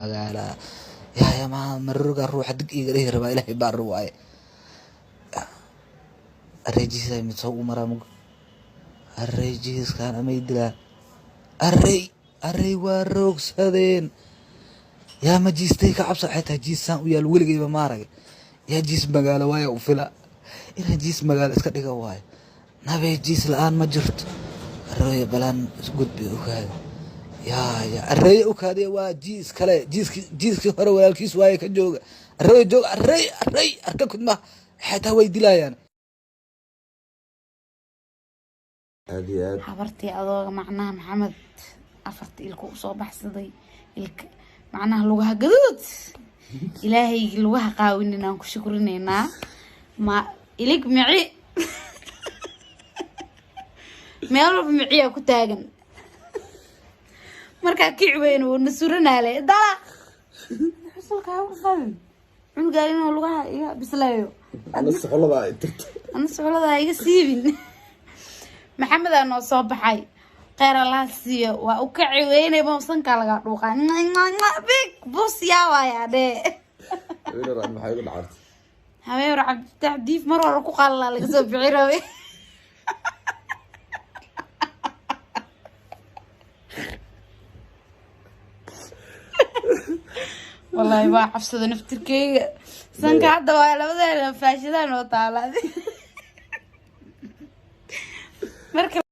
مقالة يا ما مررقة روح دق إيه ربا إلهي بار رواي الرجيس متسوق مرامق الرجيس كان أميدلا الري وروق سدين يا ما جيستيك عبصة حتى جيسان ويا الولقي بمارق يا جيس مقالة وايا وفلا إلا جيس مقالة اسكدقا واي نبي جيس الآن ما جرت الري بلان قد بأوكاد يا الري أوكاد يا جيس كلا جيس كهر ولا الكيس وايا كجوج الري جوج الري أركا كنت ما حتى ويدي لا يعني هذه حبرتي أضوغ معناها محمد أفرت إلكو صوبح صدي إلك معناها لغها قدود إلهي لغها قاويننا وشكرنا ما إليك معي ما يعرف معي أكو تاجن مركا كيعوين ونسورنا عليه دلا حصلك هاو فهم من قالين لغها يا بسلايو أنا السحولة بقى أنا السحولة ده هي سيبين محمد أنا صباحي خير الله سيا وأوكعي وين يبغى صنك على قروقة بيك بص يا ويا ده وين راح محيو العرض هاي راح تعديف مرة ركوق الله اللي قصب بعيروي والله ما حفظت نفتر كي صنك عدا ولا بدل فاشلان وطالع مركب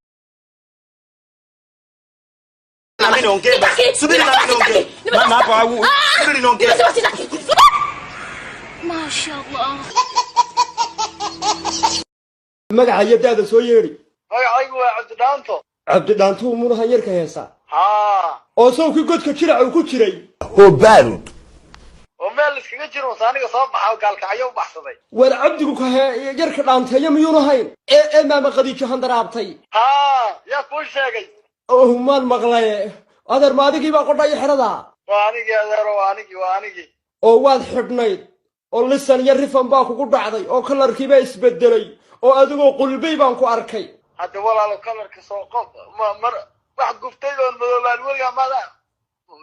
ما شاء الله magaca yadaada soo yeeri magacaygu waa cabdidhaanto cabdidhaantuu munaha yarka heesa haa oo sawkii godka jirac uu ku jiray oo meel iskaga jiro saaniga soo baxaa gaalkacyo u baxsaday war cabdigu ka yarka dhaanteeya miyuuna hayn ee maama qadiijo handaraabtay haa yaa kuu sheegay oo maan maqlaye adeer maadigii baa qodhaya xerada waa anigii adeero waa anigii oo waad xidhnayd oo lisan iyo rifan baa kugu dhacday oo kalarkii baa isbedelay oo adigoo qulbay baan ku arkay hadda walaalo kalarka soo qof mar wax guftay oo madoobaan weliga maada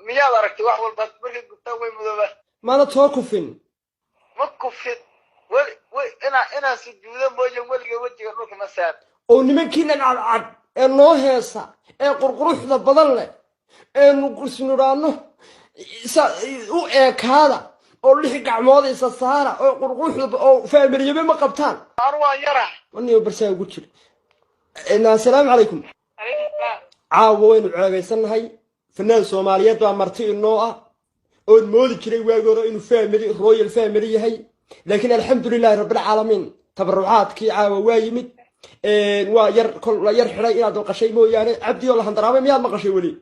miyaad aragtay wax walba markay guftaan way madoobaan maana too kufin ma kufin inaa sujuudo mooye weliga wejiga dhulka ma saar oo nimankiina cadcad ee noo heesa ee qurquruxda badan leh ee isnudhaano u eekaada oo lix gacmood isa saara oo qurquruxda oo faamiliyaba ma qabtaan anu waan yarax waniyo barsaa ugu jira assalaamu calaykum caawa waynu ceegaysanahay fanaan soomaaliyeed baa marti inoo ah oon moodi jiray waagi hore inuu family royal family yahay laakiin alxamdulilahi rabbilcaalamiin tabarucaadkii caawa waa yimid waa yar kol la yar xidhay inaad maqashay mooyaane cabdi oo la handaraabay miyaad maqashay weli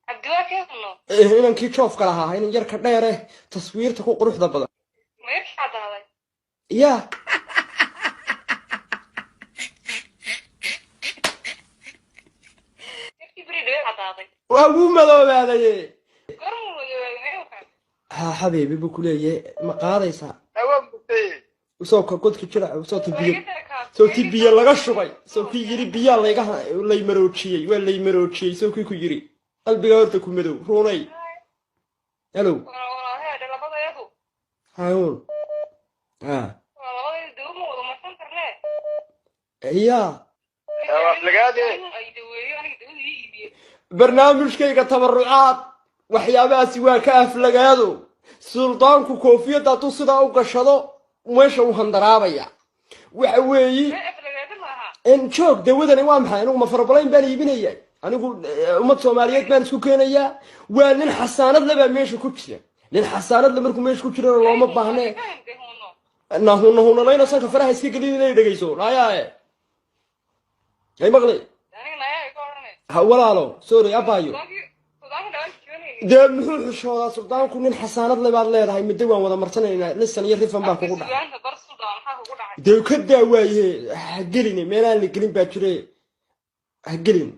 عبد الله كيف الله؟ inankii joofka lahaa inan yarka dheere taswiirta ku quruxda badan ما يرفع هذا ya يبري له هذا waa wuu madoobaaday قرمو ha xabiibi buu ku leeyahay ma qaadaysaa awaan gubtay soo ka godka jira soo tibiye laga shubay soo kii yiri biya layga lay maroojiyay waa lay maroojiyay soo kii ku yiri qalbiga horta ku madow roonay hello والله هذا لبضة يدو hayoon والله يدو مو ما سنتر له ya barnaamijkayga tabarucaad waxyaabahaasi waa ka aflagaado suldaanku koofiyadda hadduu sidaa u gashado meesha uu handaraabaya waxa weeyi in joog dawadani waa maxay anigu ma farabalayn baan iibinaya anigu ummad soomaaliyeed baan isku keenayaa waa nin xasaanad le baa meesha ku jira nin xasaanad le markuu meesha ku jirana looma baahne nahunahunanayna sanka faraha iska gelin inay dhegayso naayae ay maqli ha walaalo sorry abaayo dee muxuu xishoodaa suldaanku nin xasaanad le baad leedahay middo waan wada martanaynaa lisan iyo rifan baa kugu dhacay dee ka daawaaye ha gelin meelaan la gelin baa jire ha gelin